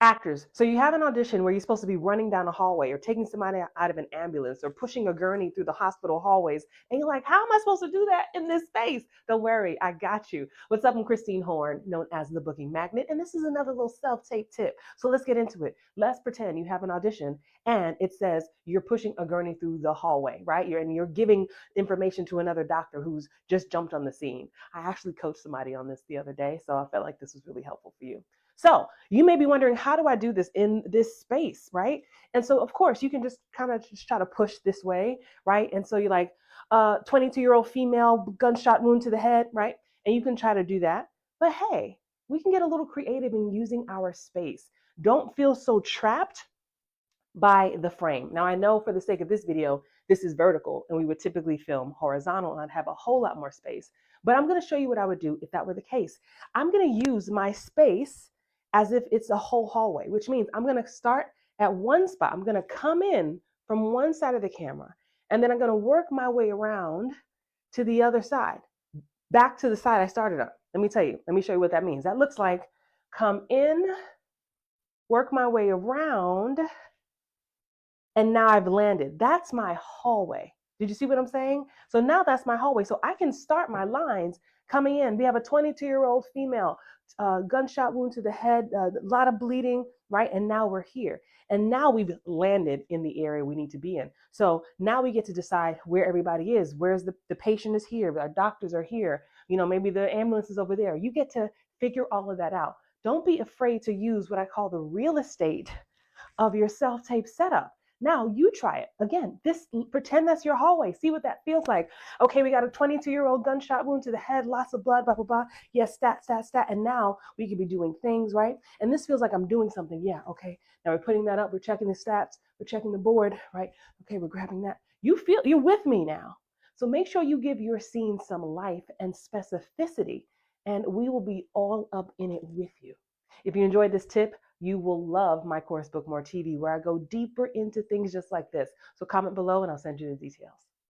Actors. So you have an audition where you're supposed to be running down a hallway or taking somebody out of an ambulance or pushing a gurney through the hospital hallways. And you're like, how am I supposed to do that in this space? Don't worry, I got you. What's up? I'm Christine Horn, known as the Booking Magnet. And this is another little self-tape tip. So let's get into it. Let's pretend you have an audition and it says you're pushing a gurney through the hallway, right? You're giving information to another doctor who's just jumped on the scene. I actually coached somebody on this the other day, so I felt like this was really helpful for you. So you may be wondering, how do I do this in this space, right? And so, of course, you can just kind of just try to push this way, right? And so you're like, 22-year-old female, gunshot wound to the head, right? And you can try to do that. But hey, we can get a little creative in using our space. Don't feel so trapped by the frame. Now, I know for the sake of this video, this is vertical and we would typically film horizontal and I'd have a whole lot more space. But I'm going to show you what I would do if that were the case. I'm going to use my space as if it's a whole hallway, which means I'm going to start at one spot. I'm going to come in from one side of the camera and then I'm going to work my way around to the other side, back to the side I started on. Let me show you what that means. That looks like come in, work my way around, and now I've landed. That's my hallway. Did you see what I'm saying? So now that's my hallway. So I can start my lines coming in. We have a 22-year-old female, gunshot wound to the head, a lot of bleeding, right? And now we're here. And now we've landed in the area we need to be in. So now we get to decide where everybody is. Where's the patient is here. Our doctors are here. Maybe the ambulance is over there. You get to figure all of that out. Don't be afraid to use what I call the real estate of your self-tape setup. Now you try it. Again, pretend that's your hallway. See what that feels like. Okay, we got a 22-year-old gunshot wound to the head, lots of blood, blah, blah, blah. Yes, stat, stat, stat. And now we could be doing things, right? And this feels like I'm doing something. Yeah, okay. Now we're putting that up. We're checking the stats. We're checking the board, right? Okay, we're grabbing that. You're with me now. So make sure you give your scene some life and specificity, and we will be all up in it with you. If you enjoyed this tip, you will love my course Book More TV, where I go deeper into things just like this. So comment below and I'll send you the details.